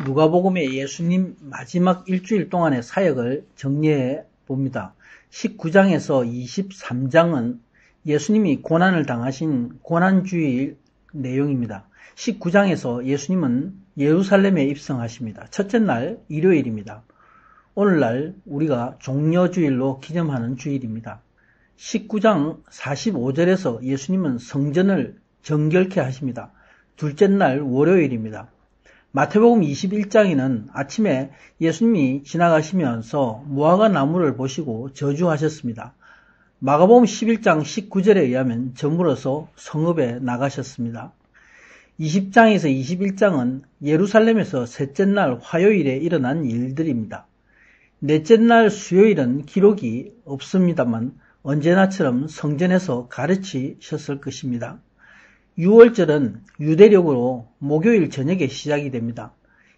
누가복음의 예수님 마지막 일주일 동안의 사역을 정리해 봅니다. 19장에서 23장은 예수님이 고난을 당하신 고난주일 내용입니다. 19장에서 예수님은 예루살렘에 입성하십니다. 첫째 날 일요일입니다. 오늘날 우리가 종려주일로 기념하는 주일입니다. 19장 45절에서 예수님은 성전을 정결케 하십니다. 둘째 날 월요일입니다. 마태복음 21장에는 아침에 예수님이 지나가시면서 무화과 나무를 보시고 저주하셨습니다. 마가복음 11장 19절에 의하면 저물어서 성읍에 나가셨습니다. 20장에서 21장은 예루살렘에서 셋째 날 화요일에 일어난 일들입니다. 넷째 날 수요일은 기록이 없습니다만 언제나처럼 성전에서 가르치셨을 것입니다. 6월절은 유대력으로 목요일 저녁에 시작이 됩니다.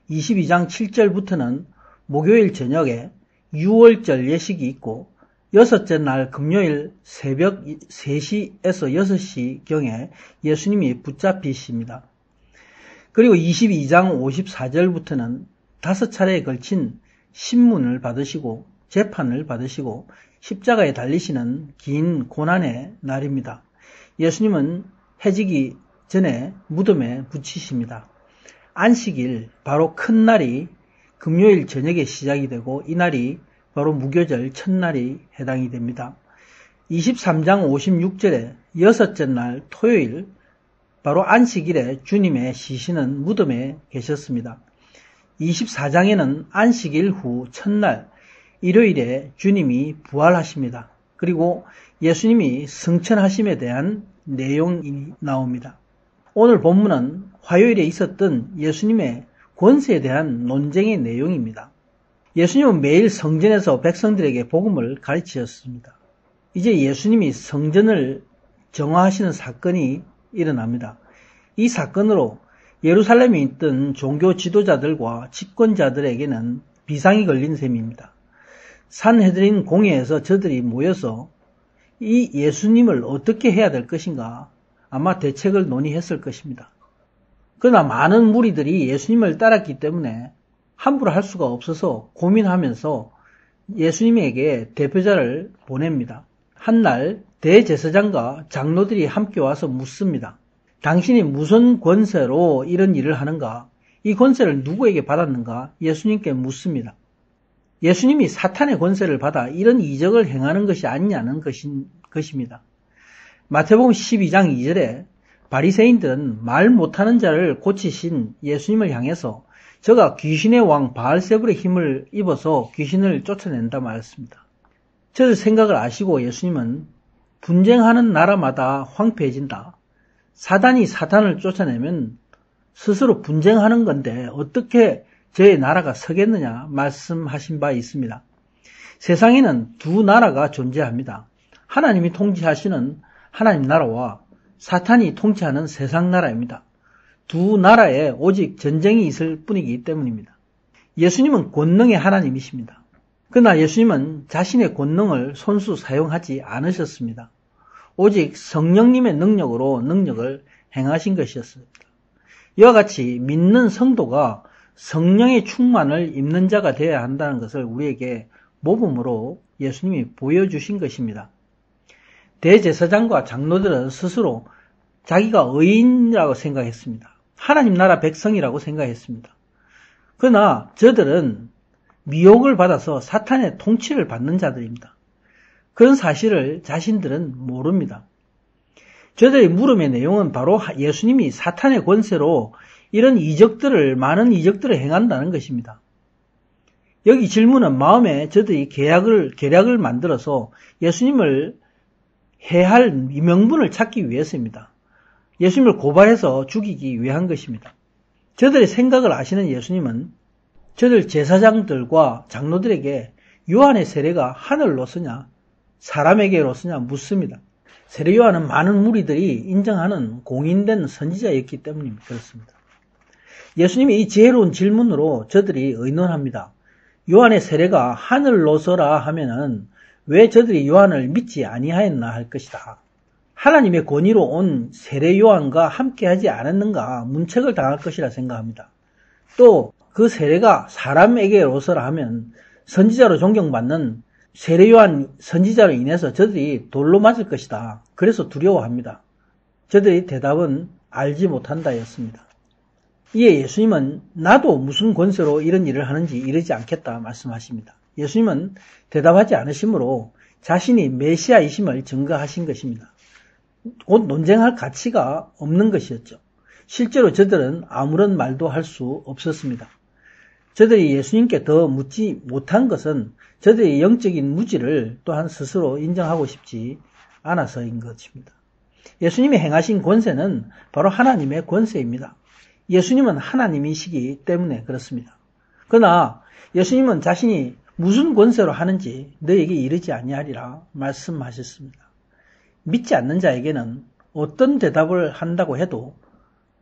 22장 7절부터는 목요일 저녁에 6월절 예식이 있고 여섯째 날 금요일 새벽 3시에서 6시경에 예수님이 붙잡히십니다. 그리고 22장 54절부터는 5차례에 걸친 신문을 받으시고 재판을 받으시고 십자가에 달리시는 긴 고난의 날입니다. 예수님은 해지기 전에 무덤에 붙이십니다. 안식일, 바로 큰 날이 금요일 저녁에 시작이 되고 이 날이 바로 무교절 첫날이 해당이 됩니다. 23장 56절에 여섯째 날 토요일, 바로 안식일에 주님의 시신은 무덤에 계셨습니다. 24장에는 안식일 후 첫날 일요일에 주님이 부활하십니다. 그리고 예수님이 승천하심에 대한 내용이 나옵니다. 오늘 본문은 화요일에 있었던 예수님의 권세에 대한 논쟁의 내용입니다. 예수님은 매일 성전에서 백성들에게 복음을 가르치셨습니다. 이제 예수님이 성전을 정화하시는 사건이 일어납니다. 이 사건으로 예루살렘에 있던 종교 지도자들과 집권자들에게는 비상이 걸린 셈입니다. 산헤드린 공회에서 저들이 모여서 이 예수님을 어떻게 해야 될 것인가 아마 대책을 논의했을 것입니다. 그러나 많은 무리들이 예수님을 따랐기 때문에 함부로 할 수가 없어서 고민하면서 예수님에게 대표자를 보냅니다. 한날 대제사장과 장로들이 함께 와서 묻습니다. 당신이 무슨 권세로 이런 일을 하는가? 이 권세를 누구에게 받았는가? 예수님께 묻습니다. 예수님이 사탄의 권세를 받아 이런 이적을 행하는 것이 아니냐는 것입니다. 마태복음 12장 2절에 바리새인들은 말 못하는 자를 고치신 예수님을 향해서 저가 귀신의 왕 바알세불의 힘을 입어서 귀신을 쫓아낸다 말했습니다. 저들 생각을 아시고 예수님은 분쟁하는 나라마다 황폐해진다. 사단이 사탄을 쫓아내면 스스로 분쟁하는 건데 어떻게 저의 나라가 서겠느냐 말씀하신 바 있습니다. 세상에는 두 나라가 존재합니다. 하나님이 통치하시는 하나님 나라와 사탄이 통치하는 세상 나라입니다. 두 나라에 오직 전쟁이 있을 뿐이기 때문입니다. 예수님은 권능의 하나님이십니다. 그러나 예수님은 자신의 권능을 손수 사용하지 않으셨습니다. 오직 성령님의 능력으로 능력을 행하신 것이었습니다. 이와 같이 믿는 성도가 성령의 충만을 입는 자가 되어야 한다는 것을 우리에게 모범으로 예수님이 보여주신 것입니다. 대제사장과 장로들은 스스로 자기가 의인이라고 생각했습니다. 하나님 나라 백성이라고 생각했습니다. 그러나 저들은 미혹을 받아서 사탄의 통치를 받는 자들입니다. 그런 사실을 자신들은 모릅니다. 저들의 물음의 내용은 바로 예수님이 사탄의 권세로 이런 많은 이적들을 행한다는 것입니다. 여기 질문은 마음에 저들이 계략을 만들어서 예수님을 해할 명분을 찾기 위해서입니다. 예수님을 고발해서 죽이기 위한 것입니다. 저들의 생각을 아시는 예수님은 저들 제사장들과 장로들에게 요한의 세례가 하늘로서냐 사람에게로서냐 묻습니다. 세례 요한은 많은 무리들이 인정하는 공인된 선지자였기 때문입니다. 그렇습니다. 예수님이 이 지혜로운 질문으로 저들이 의논합니다. 요한의 세례가 하늘로서라 하면은 왜 저들이 요한을 믿지 아니하였나 할 것이다. 하나님의 권위로 온 세례 요한과 함께하지 않았는가 문책을 당할 것이라 생각합니다. 또 그 세례가 사람에게로서라 하면 선지자로 존경받는 세례 요한 선지자로 인해서 저들이 돌로 맞을 것이다. 그래서 두려워합니다. 저들의 대답은 알지 못한다였습니다. 이에 예수님은 나도 무슨 권세로 이런 일을 하는지 이르지 않겠다 말씀하십니다. 예수님은 대답하지 않으시므로 자신이 메시아이심을 증거하신 것입니다. 곧 논쟁할 가치가 없는 것이었죠. 실제로 저들은 아무런 말도 할 수 없었습니다. 저들이 예수님께 더 묻지 못한 것은 저들의 영적인 무지를 또한 스스로 인정하고 싶지 않아서인 것입니다. 예수님이 행하신 권세는 바로 하나님의 권세입니다. 예수님은 하나님이시기 때문에 그렇습니다. 그러나 예수님은 자신이 무슨 권세로 하는지 너에게 이르지 아니하리라 말씀하셨습니다. 믿지 않는 자에게는 어떤 대답을 한다고 해도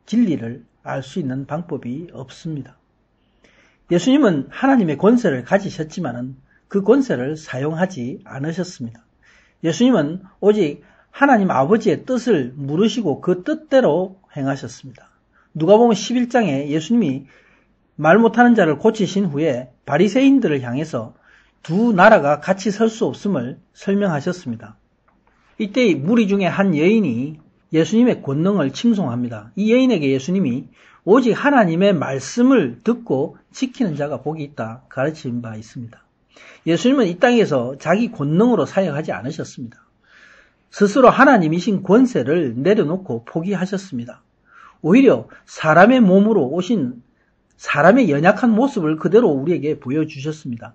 진리를 알 수 있는 방법이 없습니다. 예수님은 하나님의 권세를 가지셨지만 그 권세를 사용하지 않으셨습니다. 예수님은 오직 하나님 아버지의 뜻을 물으시고 그 뜻대로 행하셨습니다. 누가복음 11장에 예수님이 말 못하는 자를 고치신 후에 바리새인들을 향해서 두 나라가 같이 설 수 없음을 설명하셨습니다. 이때 무리 중에 한 여인이 예수님의 권능을 칭송합니다. 이 여인에게 예수님이 오직 하나님의 말씀을 듣고 지키는 자가 복이 있다 가르친 바 있습니다. 예수님은 이 땅에서 자기 권능으로 사역하지 않으셨습니다. 스스로 하나님이신 권세를 내려놓고 포기하셨습니다. 오히려 사람의 몸으로 오신 사람의 연약한 모습을 그대로 우리에게 보여주셨습니다.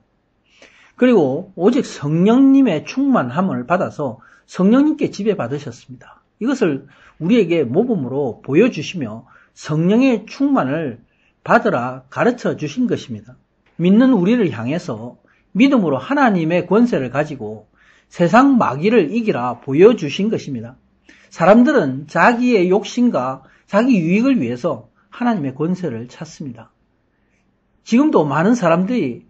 그리고 오직 성령님의 충만함을 받아서 성령님께 지배받으셨습니다. 이것을 우리에게 모범으로 보여주시며 성령의 충만을 받으라 가르쳐 주신 것입니다. 믿는 우리를 향해서 믿음으로 하나님의 권세를 가지고 세상 마귀를 이기라 보여주신 것입니다. 사람들은 자기의 욕심과 자기 유익을 위해서 하나님의 권세를 찾습니다. 지금도 많은 사람들이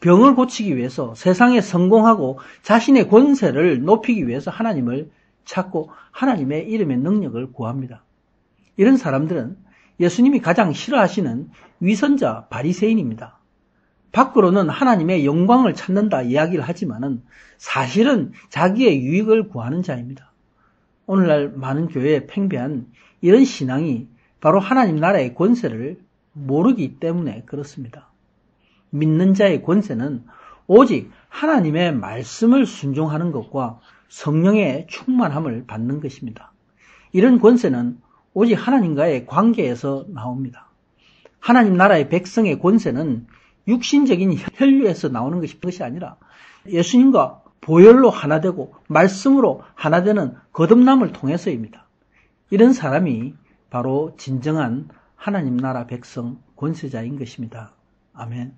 병을 고치기 위해서 세상에 성공하고 자신의 권세를 높이기 위해서 하나님을 찾고 하나님의 이름의 능력을 구합니다. 이런 사람들은 예수님이 가장 싫어하시는 위선자 바리새인입니다. 밖으로는 하나님의 영광을 찾는다 이야기를 하지만은 사실은 자기의 유익을 구하는 자입니다. 오늘날 많은 교회에 팽배한 이런 신앙이 바로 하나님 나라의 권세를 모르기 때문에 그렇습니다. 믿는 자의 권세는 오직 하나님의 말씀을 순종하는 것과 성령의 충만함을 받는 것입니다. 이런 권세는 오직 하나님과의 관계에서 나옵니다. 하나님 나라의 백성의 권세는 육신적인 혈류에서 나오는 것이 아니라 예수님과 보혈로 하나 되고 말씀으로 하나 되는 거듭남을 통해서입니다. 이런 사람이 바로 진정한 하나님 나라 백성 권세자인 것입니다. 아멘.